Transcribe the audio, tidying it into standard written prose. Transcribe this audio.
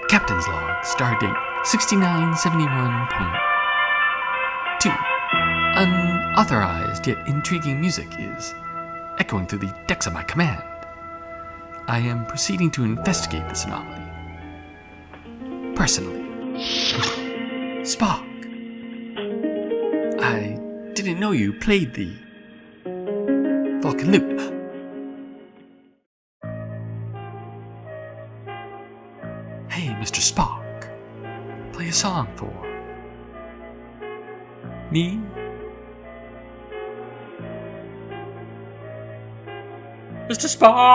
Captain's log, stardate 6971.2. Unauthorized yet intriguing music is echoing through the decks of my command. I am proceeding to investigate this anomaly. Personally. Spock, I didn't know you played the Vulcan lute. Hey, Mr. Spock, play a song for me. Mr. Spock!